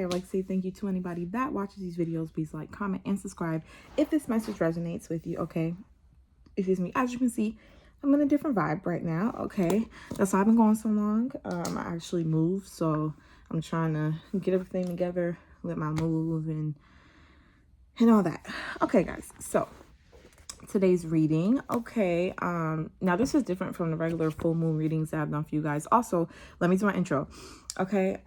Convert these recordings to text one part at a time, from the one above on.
I'd like to say thank you to anybody that watches these videos. Please like, comment, and subscribe if this message resonates with you, okay? Excuse me. As you can see, I'm in a different vibe right now, okay? That's why I've been going so long. I actually moved, so I'm trying to get everything together with my move and all that. Okay, guys, so today's reading, okay, now this is different from the regular full moon readings that I've done for you guys. Also, let me do my intro, okay?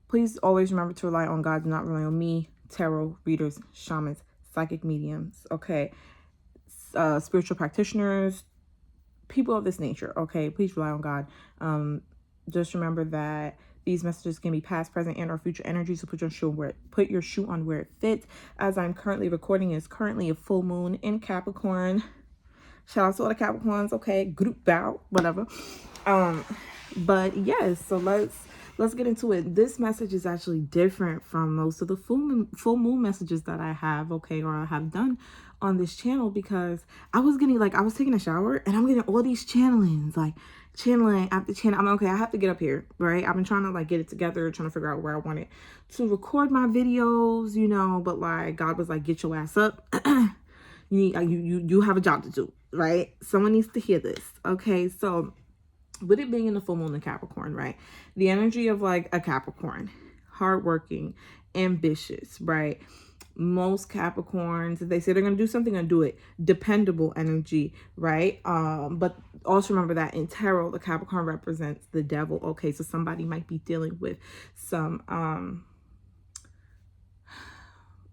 Please always remember to rely on God, do not rely on me, tarot readers, shamans, psychic mediums, okay? Spiritual practitioners, people of this nature, okay? Please rely on God. Just remember that these messages can be past, present, and or future energy, so put your shoe on where it fits. As I'm currently recording, it's currently a full moon in Capricorn. Shout out to all the Capricorns, okay? Group bow, whatever. But yes, so let's get into it. This message is actually different from most of the full moon messages that I have, okay, or I have done on this channel, because I was taking a shower and I'm getting all these channelings, like channeling after channel. I'm like, okay, I have to get up here, right? I've been trying to like get it together, trying to figure out where I wanted to record my videos, you know, but like God was like, get your ass up. You have a job to do, right? Someone needs to hear this, okay? So with it being in the full moon in Capricorn, right? The energy of like a Capricorn, hardworking, ambitious, right? Most Capricorns, if they say they're going to do something, and do it. Dependable energy, right? But also remember that in tarot, the Capricorn represents the devil. Okay, so somebody might be dealing with some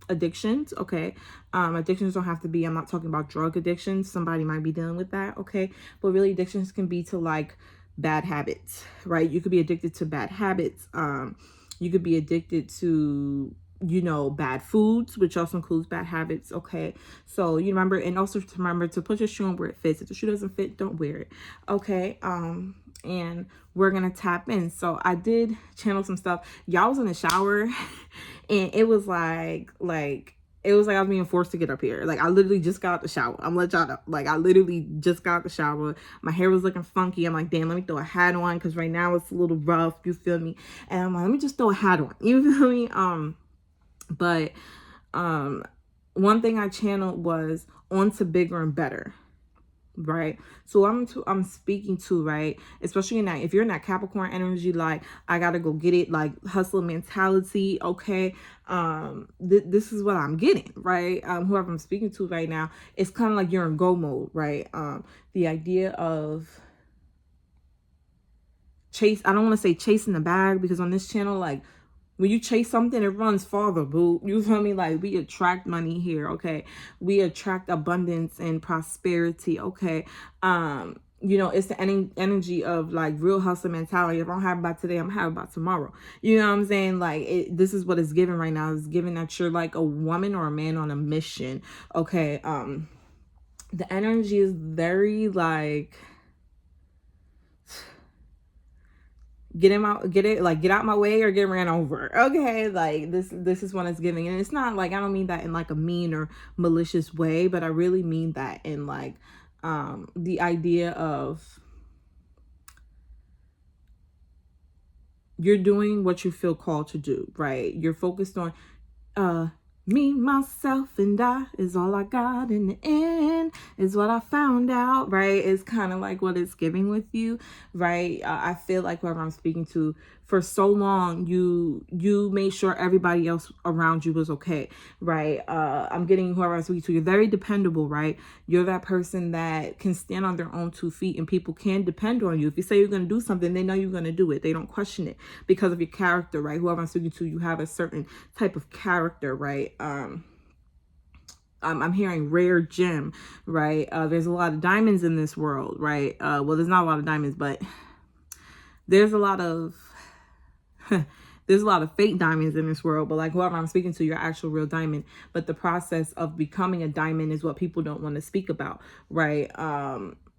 addictions, okay? Addictions don't have to be, I'm not talking about drug addictions. Somebody might be dealing with that, okay? But really, addictions can be to like bad habits, right? You could be addicted to bad habits. You could be addicted to, you know, bad foods, which also includes bad habits, okay? So you remember, and also to remember to put your shoe on where it fits. If the shoe doesn't fit, don't wear it, okay? And we're gonna tap in. So I did channel some stuff. Y'all was in the shower and it was like I was being forced to get up here. Like I literally just got out the shower. I'm gonna let y'all know. Like I literally just got out the shower. My hair was looking funky. I'm like, damn, let me throw a hat on, because right now it's a little rough, you feel me? And I'm like, let me just throw a hat on, you feel me? But one thing I channeled was on to bigger and better, right? So I'm speaking to, right, especially in that, if you're in that Capricorn energy, like I gotta go get it, like hustle mentality, okay? This is what I'm getting, right? Whoever I'm speaking to right now, it's kind of like you're in go mode, right? The idea of I don't want to say chasing the bag, because on this channel, like when you chase something, it runs farther, boo. You feel me? Like we attract money here, okay? We attract abundance and prosperity, okay? You know, it's the energy of like real hustle mentality. If I don't have it by today, I'm gonna have it by tomorrow. You know what I'm saying? Like this is what it's given right now. It's given that you're like a woman or a man on a mission, okay? The energy is very like, get out my way or get ran over, okay? Like this is what it's giving. And it's not like, I don't mean that in like a mean or malicious way, but I really mean that in like the idea of you're doing what you feel called to do, right? You're focused on me, myself, and I is all I got in the end, is what I found out, right? It's kind of like what it's giving with you, right? I feel like whoever I'm speaking to, for so long, you made sure everybody else around you was okay, right? I'm getting whoever I'm speaking to, you're very dependable, right? You're that person that can stand on their own 2 feet and people can depend on you. If you say you're going to do something, they know you're going to do it. They don't question it because of your character, right? Whoever I'm speaking to, you have a certain type of character, right? I'm hearing rare gem, right? There's a lot of diamonds in this world, right? Well, there's not a lot of diamonds, but there's a lot of there's a lot of fake diamonds in this world. But like whoever I'm speaking to, you're actual real diamond. But the process of becoming a diamond is what people don't want to speak about, right?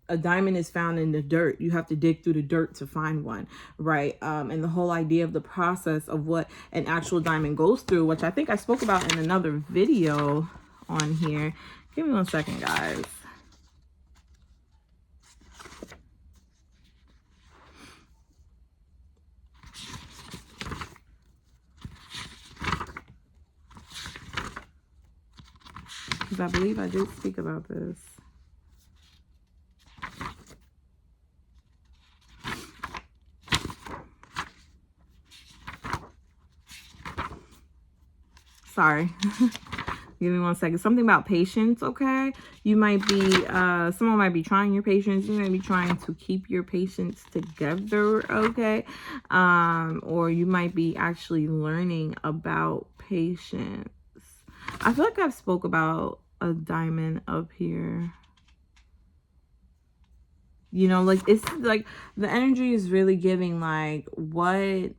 A diamond is found in the dirt. You have to dig through the dirt to find one, right? And the whole idea of the process of what an actual diamond goes through, which I think I spoke about in another video on here. Give me 1 second, guys. because I believe I did speak about this. Sorry. Give me 1 second. Something about patience, okay? You might be, someone might be trying your patience. You might be trying to keep your patience together, okay? Or you might be actually learning about patience. I feel like I've spoke about a diamond up here. You know, like, it's like the energy is really giving like what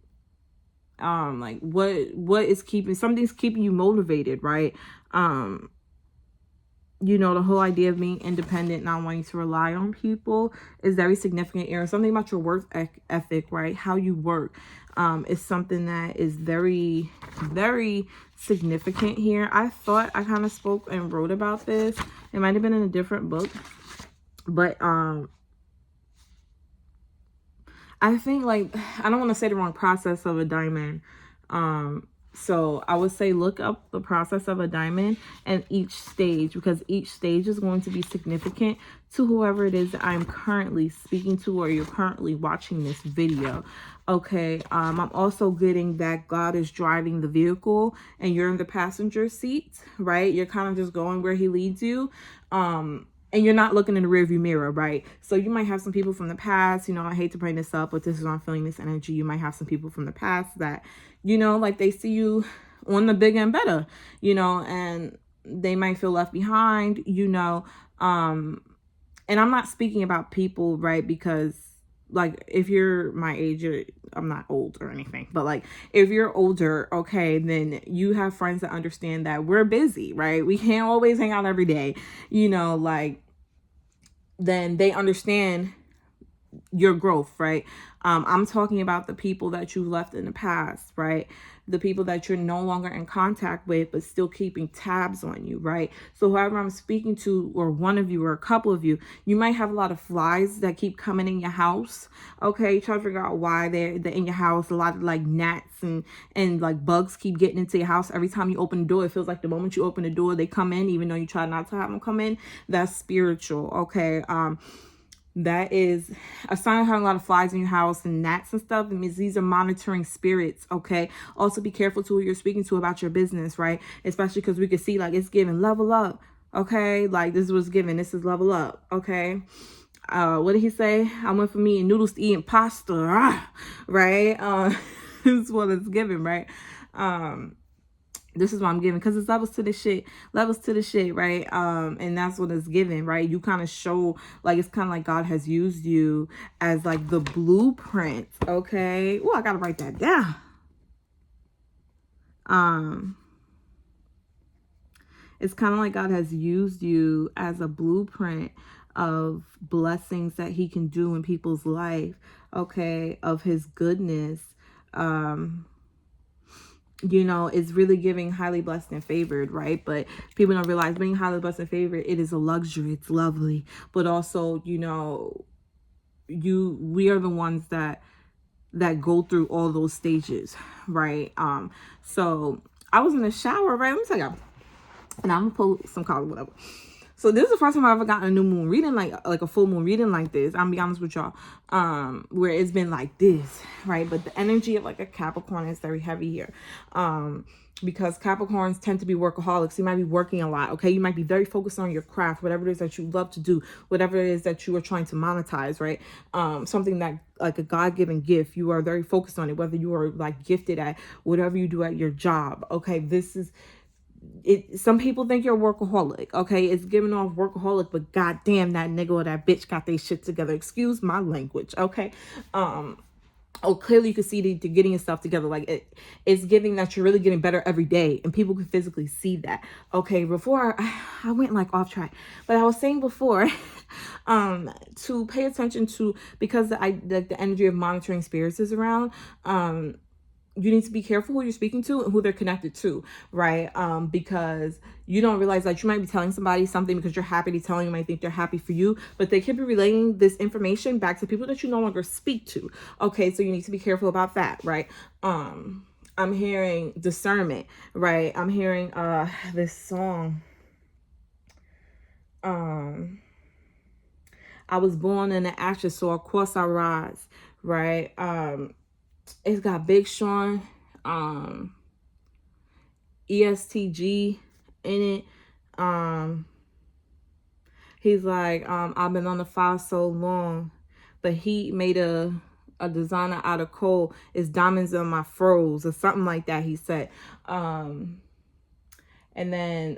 is keeping, something's keeping you motivated, right? You know, the whole idea of being independent, not wanting to rely on people is very significant here. Something about your work ethic, right? How you work is something that is very, very significant here. I thought I kind of spoke and wrote about this. It might have been in a different book, but I think, like, I don't want to say the wrong process of a diamond. So I would say look up the process of a diamond and each stage, because each stage is going to be significant to whoever it is that I'm currently speaking to, or you're currently watching this video. Okay. I'm also getting that God is driving the vehicle and you're in the passenger seat, right? You're kind of just going where he leads you. And you're not looking in the rearview mirror, right? So you might have some people from the past, you know, I hate to bring this up, but this is why I'm feeling this energy. You might have some people from the past that, you know, like they see you on the bigger and better, you know, and they might feel left behind, you know. And I'm not speaking about people, right? Because like, if you're my age, I'm not old or anything, but like, if you're older, okay, then you have friends that understand that we're busy, right? We can't always hang out every day, you know, like, then they understand your growth, right? I'm talking about the people that you left in the past, right? The people that you're no longer in contact with, but still keeping tabs on you, right? So whoever I'm speaking to, or one of you or a couple of you, you might have a lot of flies that keep coming in your house. Okay, you try to figure out why they're in your house. A lot of like gnats and like bugs keep getting into your house. Every time you open the door, it feels like the moment you open the door, they come in, even though you try not to have them come in. That's spiritual, okay? That is a sign of having a lot of flies in your house and gnats and stuff. It means these are monitoring spirits, okay? Also be careful to who you're speaking to about your business, right? Especially because we can see like it's giving level up, okay? Like this was given, this is level up, okay? What did he say? I went from eating noodles to eating pasta, right? This is what it's given, right? This is what I'm giving, because it's levels to the shit, right? And that's what it's given, right? You kind of show, like, it's kind of like God has used you as like the blueprint, okay? Oh, I gotta write that down. It's kind of like God has used you as a blueprint of blessings that he can do in people's life, okay? Of his goodness. You know, it's really giving highly blessed and favored, right? But people don't realize being highly blessed and favored, it is a luxury. It's lovely. But also, you know, we are the ones that go through all those stages, right? So I was in the shower, right? Let me tell y'all. And I'm gonna put some color, whatever. So this is the first time I've ever gotten a new moon reading, like a full moon reading like this. I'm gonna be honest with y'all, where it's been like this, right? But the energy of like a Capricorn is very heavy here, because Capricorns tend to be workaholics. You might be working a lot, okay? You might be very focused on your craft, whatever it is that you love to do, whatever it is that you are trying to monetize, right? Something that like a God-given gift, you are very focused on it, whether you are like gifted at whatever you do at your job, okay? This is it. Some people think you're a workaholic, okay? It's giving off workaholic, but goddamn, that nigga or that bitch got their shit together. Excuse my language, okay? Clearly you can see the getting yourself together. Like it's giving that you're really getting better every day, and people can physically see that. Okay, before I went like off track, but I was saying before, to pay attention to, because the energy of monitoring spirits is around. You need to be careful who you're speaking to and who they're connected to, right? Because you don't realize that you might be telling somebody something because you're happy to tell them. You might think they're happy for you, but they could be relaying this information back to people that you no longer speak to. Okay, so you need to be careful about that, right? I'm hearing discernment, right? I'm hearing this song. I was born in the ashes, so of course I rise, right? It's got Big Sean, ESTG in it. He's like, I've been on the fire so long, but he made a designer out of coal. It's diamonds on my froze or something like that, he said. And then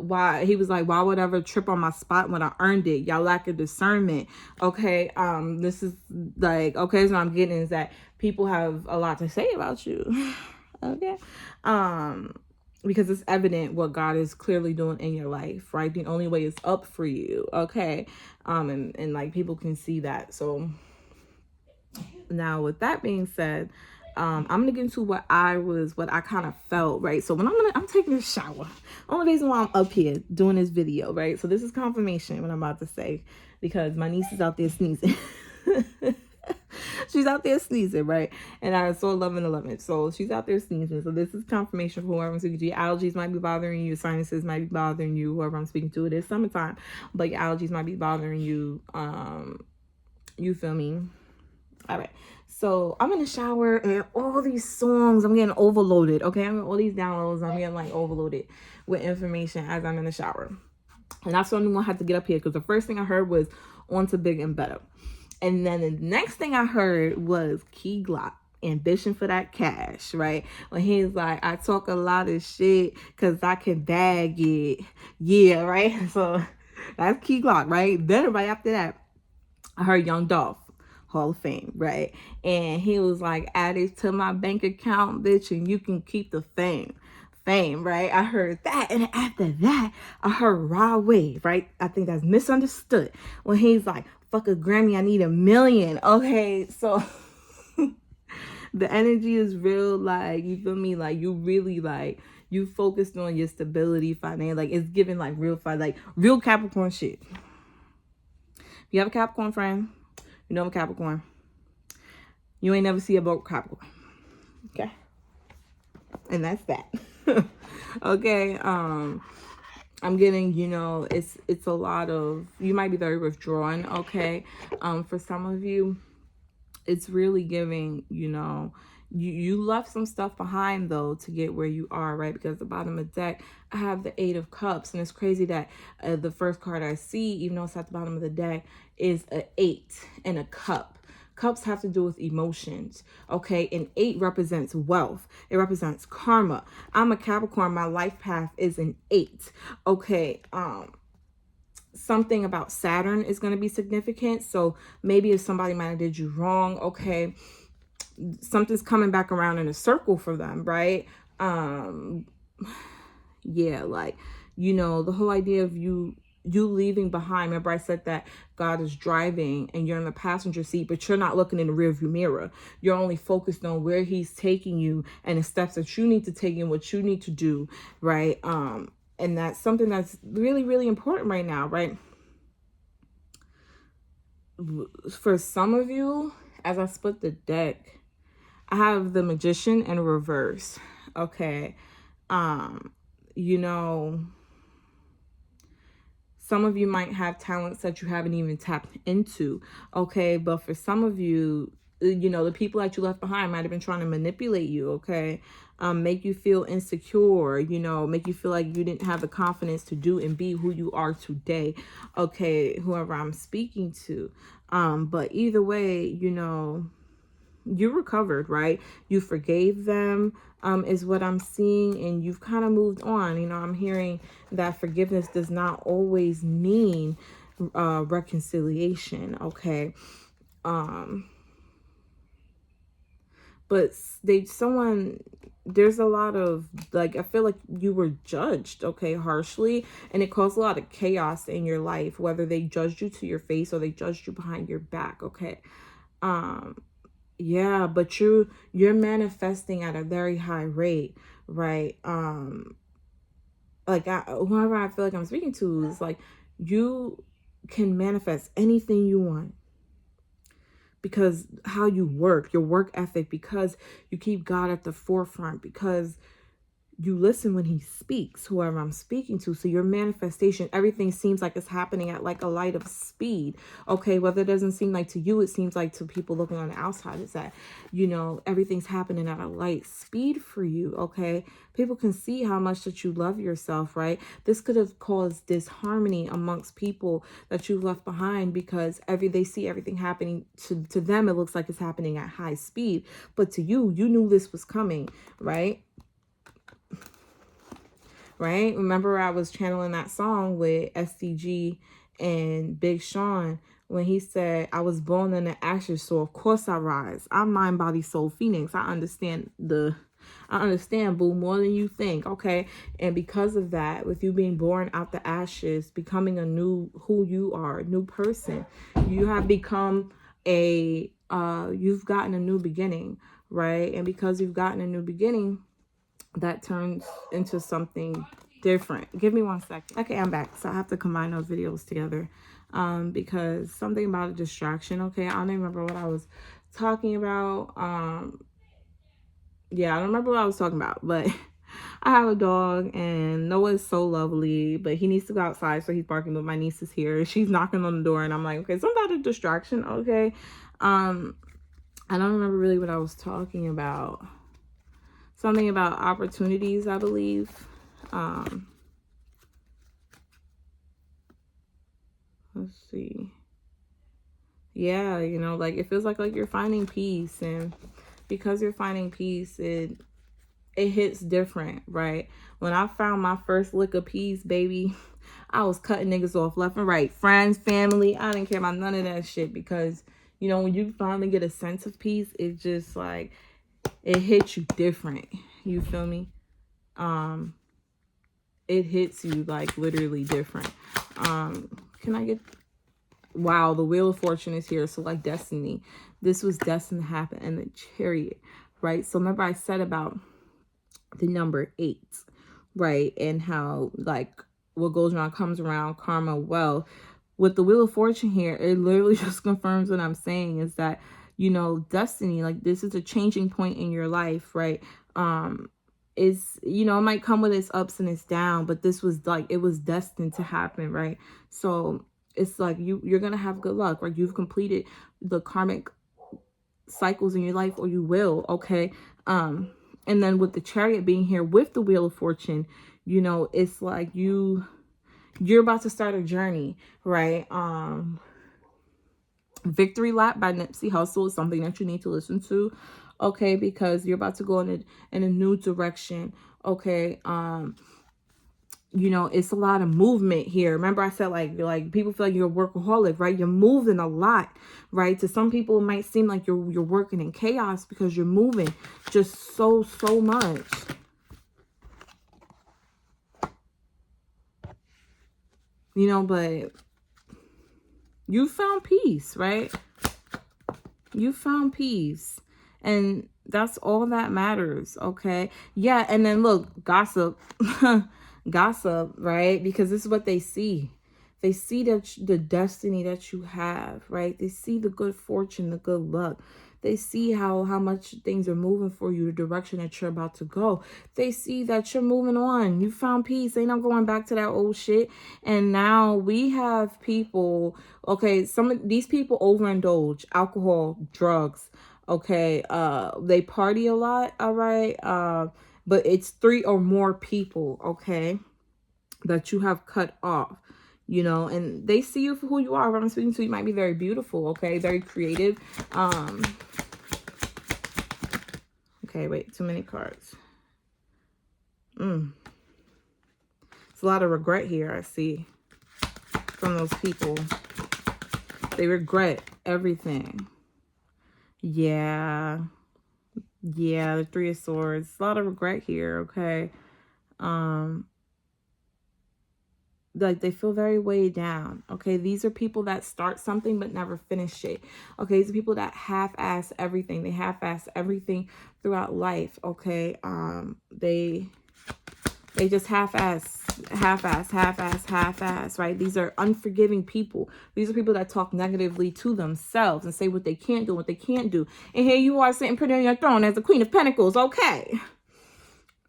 why he was like, why would I ever trip on my spot when I earned it? Y'all lack of discernment. Okay, this is like, okay, so I'm getting is that people have a lot to say about you. Okay. Because it's evident what God is clearly doing in your life, right? The only way is up for you. Okay. And like people can see that. So now with that being said, I'm gonna get into what I kind of felt, right? So when I'm taking a shower. Only reason why I'm up here doing this video, right? So this is confirmation what I'm about to say, because my niece is out there sneezing. She's out there sneezing, right? And I saw 11:11. So she's out there sneezing. So this is confirmation for whoever I'm speaking to. Your allergies might be bothering you. Your sinuses might be bothering you. Whoever I'm speaking to, it is summertime, but your allergies might be bothering you. You feel me? All right. So I'm in the shower and all these songs, I'm getting overloaded. Okay. I'm getting all these downloads. I'm getting like overloaded with information as I'm in the shower. And I suddenly had to get up here because the first thing I heard was On to Big and Better. And then the next thing I heard was Key Glock, Ambition for That Cash, right? When he's like, I talk a lot of shit because I can bag it. Yeah, right? So that's Key Glock, right? Then right after that, I heard Young Dolph, Hall of Fame, right? And he was like, add it to my bank account, bitch, and you can keep the fame, right? I heard that. And after that, I heard Raw Wave, right? I think that's Misunderstood. When he's like, fuck a Grammy, I need $1 million. Okay, so the energy is real, like, you feel me? Like, you really, like, you focused on your stability, finance. Like, it's giving, like, real fight, like, real Capricorn shit. If you have a Capricorn friend, you know I'm a Capricorn. You ain't never see a broke Capricorn. Okay? And that's that. Okay? I'm getting, you know, it's a lot of, you might be very withdrawn, okay? For some of you, it's really giving, you know, you left some stuff behind though to get where you are, right? Because the bottom of the deck, I have the 8 of Cups, and it's crazy that the first card I see, even though it's at the bottom of the deck, is an 8 and a cup. Cups have to do with emotions, okay? And 8 represents wealth. It represents karma. I'm a Capricorn. My life path is an 8, okay? Something about Saturn is going to be significant. So maybe if somebody might have did you wrong, okay, something's coming back around in a circle for them, right? Yeah, like, you know, the whole idea of you leaving behind. Remember I said that God is driving and you're in the passenger seat, but you're not looking in the rearview mirror. You're only focused on where he's taking you and the steps that you need to take and what you need to do, right? And that's something that's really, really important right now, right? For some of you, as I split the deck, I have the Magician in reverse, okay? You know, some of you might have talents that you haven't even tapped into, okay? But for some of you, you know, the people that you left behind might have been trying to manipulate you, okay? Make you feel insecure, you know, make you feel like you didn't have the confidence to do and be who you are today, okay? Whoever I'm speaking to. But either way, you know, you recovered, right? You forgave them, is what I'm seeing, and you've kind of moved on. You know, I'm hearing that forgiveness does not always mean reconciliation, okay? But there's a lot of, like, I feel like you were judged, okay, harshly, and it caused a lot of chaos in your life, whether they judged you to your face or they judged you behind your back, okay? Yeah, but you're manifesting at a very high rate, right? Like whoever I feel like I'm speaking to is like, you can manifest anything you want because how you work, your work ethic, because you keep God at the forefront, because you listen when he speaks, whoever I'm speaking to. So your manifestation, everything seems like it's happening at like a light of speed. Okay, whether it doesn't seem like to you, it seems like to people looking on the outside is that, you know, everything's happening at a light speed for you. Okay, people can see how much that you love yourself, right? This could have caused disharmony amongst people that you left behind, because they see everything happening to them. It looks like it's happening at high speed, but to you, you knew this was coming, right? Right? Remember, I was channeling that song with SDG and Big Sean when he said, I was born in the ashes, so of course I rise. I'm mind, body, soul, phoenix. I understand, boo, more than you think. Okay. And because of that, with you being born out the ashes, becoming who you are, a new person, you have become you've gotten a new beginning, right? And because you've gotten a new beginning, that turns into something different. Give me 1 second. Okay, I'm back. So I have to combine those videos together because something about a distraction. Okay, I don't even remember what I was talking about. Yeah, I don't remember what I was talking about, but I have a dog and Noah's so lovely, but he needs to go outside, so he's barking, but my niece is here. She's knocking on the door and I'm like, okay, something about a distraction. Okay. I don't remember really what I was talking about. Something about opportunities, I believe. Let's see. Yeah, you know, like it feels like you're finding peace, and because you're finding peace, it hits different, right? When I found my first lick of peace, baby, I was cutting niggas off left and right. Friends, family, I didn't care about none of that shit, because, you know, when you finally get a sense of peace, it just like, it hits you different. You feel me? It hits you like literally different. Can I get, wow, the Wheel of Fortune is here. So like destiny, this was destined to happen in the Chariot, right? So remember I said about the number 8, right? And how like what goes around comes around, karma, wealth. With the Wheel of Fortune here, it literally just confirms what I'm saying, is that, you know, destiny, like this is a changing point in your life, right? Is, you know, it might come with its ups and its downs, but this was like, it was destined to happen, right? So it's like you're gonna have good luck, right? You've completed the karmic cycles in your life, or you will. Okay. And then with the Chariot being here with the Wheel of Fortune, you know, it's like you're about to start a journey, right? Victory Lap by Nipsey Hussle is something that you need to listen to, okay? Because you're about to go in a new direction, okay? You know, it's a lot of movement here. Remember I said like people feel like you're a workaholic, right? You're moving a lot, right? To some people it might seem like you're working in chaos, because you're moving just so much. You know, but you found peace, right? You found peace. And that's all that matters, okay? Yeah, and then look, gossip. Gossip, right? Because this is what they see. They see that the destiny that you have, right? They see the good fortune, the good luck. They see how much things are moving for you, the direction that you're about to go. They see that you're moving on. You found peace. They're not going back to that old shit. And now we have people, okay, some of these people overindulge, alcohol, drugs, okay, they party a lot, all right, but it's 3 or more people, okay, that you have cut off, you know, and they see you for who you are. When I'm speaking to you, might be very beautiful, okay, very creative. Okay, wait, too many cards. It's a lot of regret here, I see, from those people. They regret everything. Yeah, the 3 of Swords. A lot of regret here, okay. Like they feel very weighed down, okay? These are people that start something but never finish it, okay? These are people that half-ass everything. They half-ass everything throughout life, okay? They just half-ass, right? These are unforgiving people. These are people that talk negatively to themselves and say what they can't do, what they can't do. And here you are sitting pretty on your throne as the Queen of Pentacles, okay?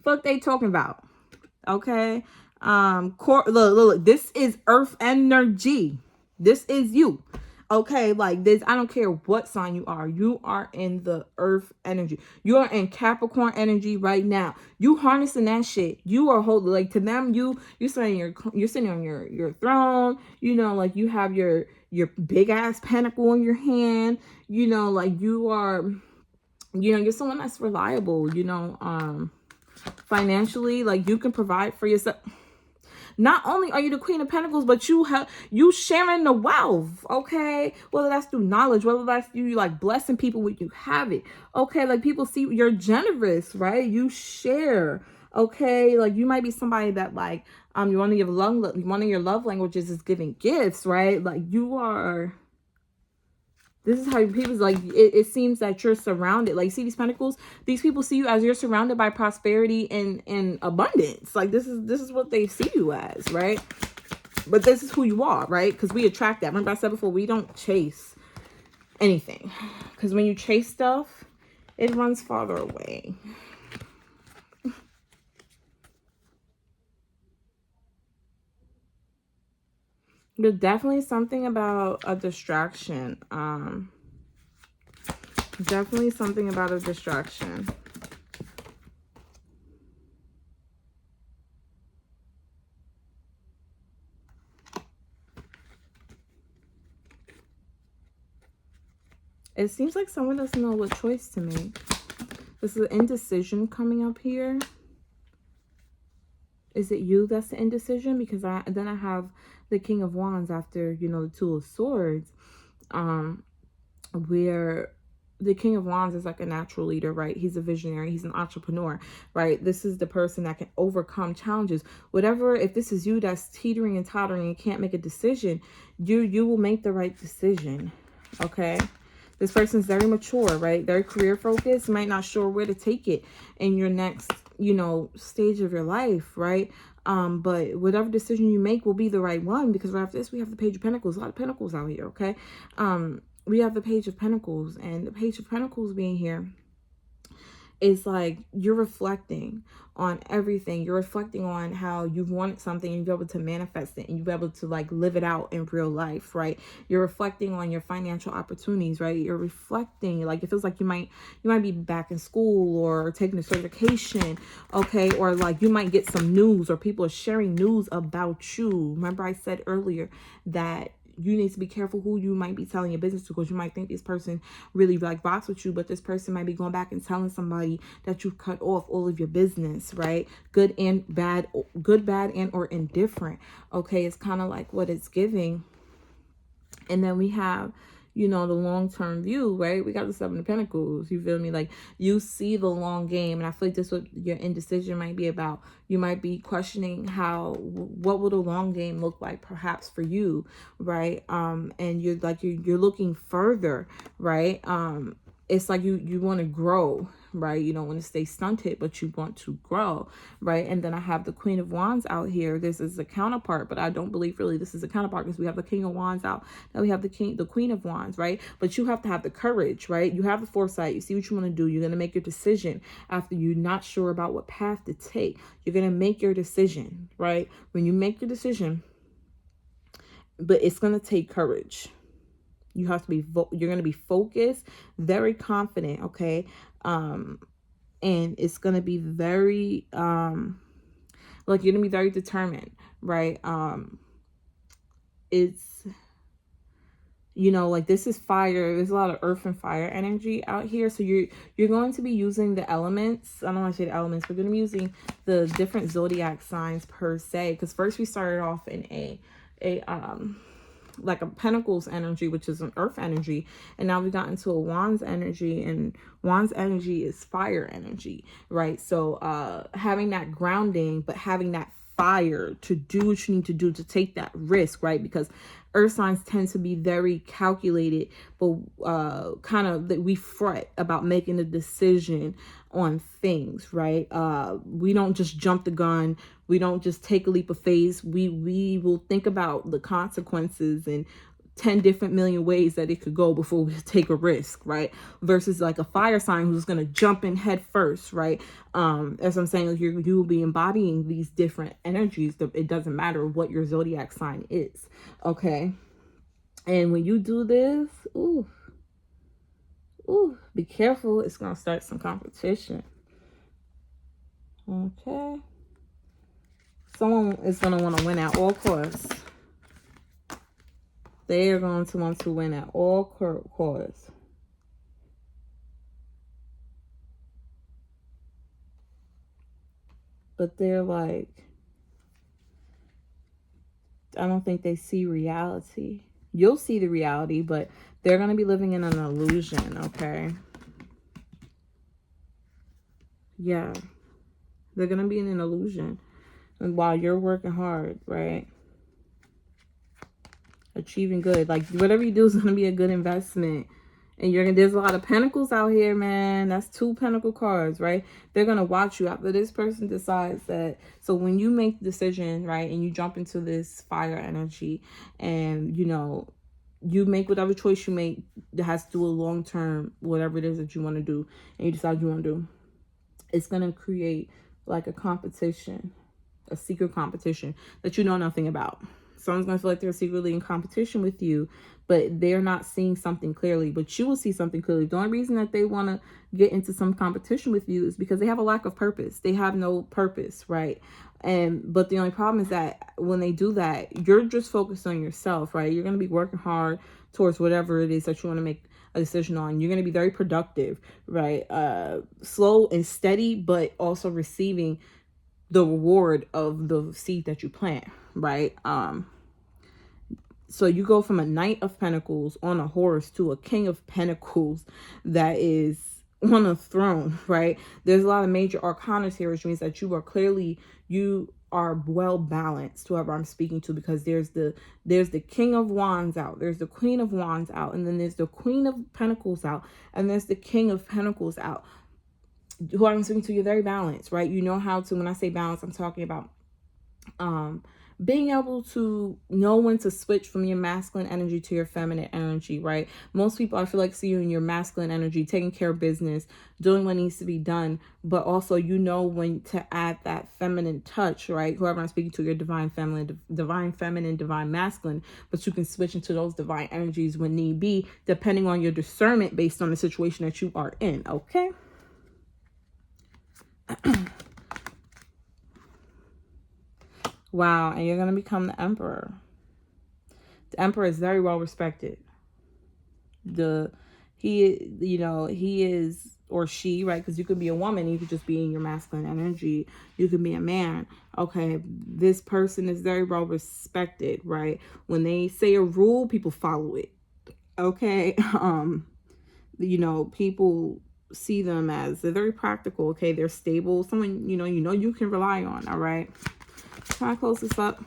Fuck they talking about. Okay. Look, this is earth energy. This is you. Okay, like this, I don't care what sign you are. You are in the earth energy. You are in Capricorn energy right now. You harnessing that shit. You are holding, like, to them, you're sitting on your throne. You know, like you have your big ass pentacle in your hand. You know, like you are, you know, you're someone that's reliable. You know, financially, like you can provide for yourself. Not only are you the Queen of Pentacles, but you sharing the wealth, okay? Whether that's through knowledge, whether that's you like blessing people when you have it, okay? Like people see you're generous, right? You share, okay? Like you might be somebody that like one of your love languages is giving gifts, right? Like you are. This is how people's like, it seems that you're surrounded. Like, see these pentacles? These people see you as you're surrounded by prosperity and abundance. Like, this is what they see you as, right? But this is who you are, right? Because we attract that. Remember I said before, we don't chase anything. Because when you chase stuff, it runs farther away. There's definitely something about a distraction. Definitely something about a distraction. It seems like someone doesn't know what choice to make. This is an indecision coming up here. Is it you that's the indecision? Because then I have the King of Wands after, you know, the Two of Swords. Where the King of Wands is like a natural leader, right? He's a visionary. He's an entrepreneur, right? This is the person that can overcome challenges. Whatever, if this is you that's teetering and tottering and can't make a decision, you will make the right decision, okay? This person's very mature, right? Very career focused, might not sure where to take it in your next, you know, stage of your life, right? But whatever decision you make will be the right one, because right after this, we have the Page of Pentacles. A lot of Pentacles out here, okay? We have the Page of Pentacles, and the Page of Pentacles being here is like you're reflecting on everything. You're reflecting on how you've wanted something and you're able to manifest it and you're able to like live it out in real life, right? You're reflecting on your financial opportunities, right? You're reflecting, like it feels like you might be back in school or taking a certification, okay? Or like you might get some news, or people are sharing news about you. Remember I said earlier that you need to be careful who you might be telling your business to, because you might think this person really like rocks with you, but this person might be going back and telling somebody that you've cut off all of your business, right? Good, bad, and or indifferent. Okay, it's kind of like what it's giving. And then we have, you know, the long-term view, right? We got the Seven of Pentacles, you feel me? Like you see the long game, and I feel like this is what your indecision might be about. You might be questioning what would a long game look like perhaps for you, right? And you're like, you're looking further, right? It's like you want to grow, right? You don't want to stay stunted, but you want to grow, right? And then I have the Queen of Wands out here. This is a counterpart, but I don't believe really this is a counterpart, because we have the King of Wands out. Now we have the Queen of Wands, right? But you have to have the courage, right? You have the foresight. You see what you want to do. You're going to make your decision after you're not sure about what path to take. You're going to make your decision, right? When you make your decision, but it's going to take courage. You have to be, you're going to be focused, very confident, okay? And it's going to be very, like you're going to be very determined, right? It's, you know, like this is fire. There's a lot of earth and fire energy out here. So you're going to be using the elements. I don't want to say the elements. We're going to be using the different zodiac signs per se. Because first we started off in a like a Pentacles energy, which is an earth energy, and now we got into a Wands energy, and Wands energy is fire energy, right? So having that grounding, but having that fire to do what you need to do to take that risk, right? Because earth signs tend to be very calculated, but kind of that we fret about making a decision on things, right? We don't just jump the gun. We don't just take a leap of faith. We will think about the consequences and 10 different million ways that it could go before we take a risk, right? Versus like a fire sign who's going to jump in head first, right? As I'm saying, like you will be embodying these different energies. It doesn't matter what your zodiac sign is, okay? And when you do this, ooh, be careful. It's going to start some competition. Okay. Someone is going to want to win at all costs. They are going to want to win at all costs. But they're like, I don't think they see reality. You'll see the reality, but they're going to be living in an illusion, okay? Yeah. They're going to be in an illusion. And while you're working hard, right? Achieving good. Like, whatever you do is going to be a good investment. And there's a lot of pentacles out here, man. That's 2 pentacle cards, right? They're going to watch you after this person decides that. So when you make the decision, right, and you jump into this fire energy and, you know, you make whatever choice you make that has to do a long-term, whatever it is that you want to do, and you decide you want to do, it's going to create like a competition, a secret competition that you know nothing about. Someone's going to feel like they're secretly in competition with you, but they're not seeing something clearly, but you will see something clearly. The only reason that they want to get into some competition with you is because they have a lack of purpose. They have no purpose, right? But the only problem is that when they do that, you're just focused on yourself, right? You're going to be working hard towards whatever it is that you want to make a decision on. You're going to be very productive, right? Slow and steady, but also receiving the reward of the seed that you plant, right? So you go from a Knight of Pentacles on a horse to a King of Pentacles that is on a throne, right? There's a lot of major arcanas here, which means that you are well balanced, whoever I'm speaking to, because there's the King of Wands out, there's the Queen of Wands out, and then there's the Queen of Pentacles out, and there's the King of Pentacles out. Who I'm speaking to, you're very balanced, right? You know how to, when I say balance, I'm talking about being able to know when to switch from your masculine energy to your feminine energy, right? Most people, I feel like, see you in your masculine energy, taking care of business, doing what needs to be done, but also you know when to add that feminine touch, right? Whoever I'm speaking to, your divine feminine, divine masculine, but you can switch into those divine energies when need be, depending on your discernment based on the situation that you are in, okay? Wow, and you're going to become the Emperor. The Emperor is very well respected. He is, or she, right? Because you could be a woman, you could just be in your masculine energy. You could be a man. Okay, this person is very well respected, right? When they say a rule, people follow it. Okay, people see them as, they're very practical. Okay, they're stable. Someone you can rely on. All right. Try to close this up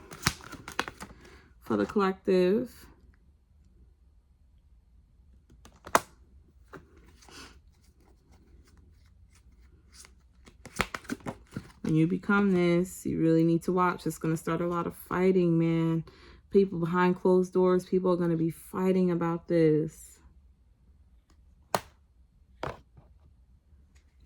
for the collective. When you become this, you really need to watch. It's going to start a lot of fighting, man. People behind closed doors, people are going to be fighting about this.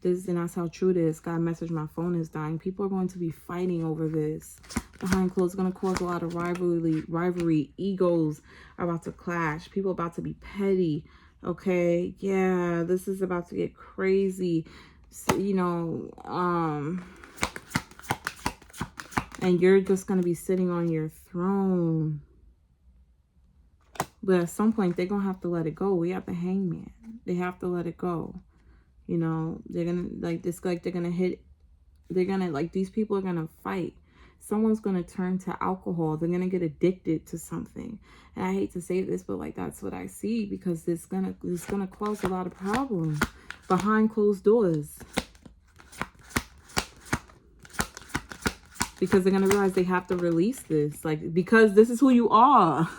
And that's how true it is. God message, my phone is dying. People are going to be fighting over this. Behind closed, it's going to cause a lot of rivalry. Egos are about to clash. People about to be petty. Okay, yeah, this is about to get crazy. So, and you're just going to be sitting on your throne. But at some point, they're going to have to let it go. We have the Hangman. They have to let it go. They're going to, these people are going to fight. Someone's going to turn to alcohol. They're going to get addicted to something. And I hate to say this, but that's what I see, because it's going to cause a lot of problems behind closed doors. Because they're going to realize they have to release this, because this is who you are.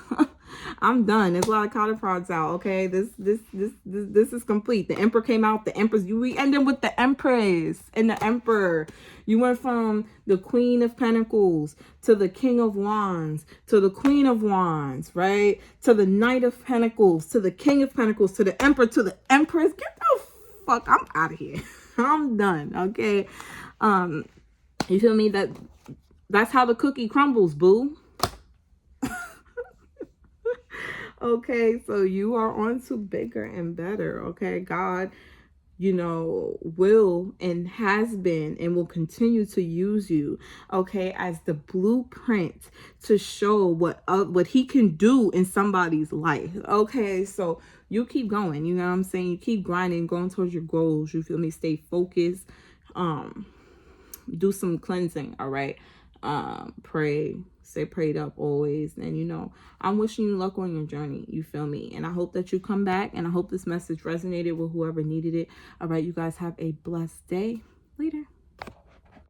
I'm done. There's a lot of counter frauds out. Okay, this is complete. The Emperor came out. The Empress. We ended with the Empress and the Emperor. You went from the Queen of Pentacles to the King of Wands to the Queen of Wands, right? To the Knight of Pentacles to the King of Pentacles to the Emperor to the Empress. Get the fuck. I'm out of here. I'm done. Okay. You feel me? That's how the cookie crumbles, boo. Okay, so you are on to bigger and better. Okay, God, you know, will and has been and will continue to use you, okay, as the blueprint to show what he can do in somebody's life. Okay, so you keep going, you know what I'm saying? You keep grinding, going towards your goals. You feel me? Stay focused. Do some cleansing, all right? Pray, stay prayed up always. And you know, I'm wishing you luck on your journey, you feel me? And I hope that you come back, and I hope this message resonated with whoever needed it. All right, you guys have a blessed day. Later.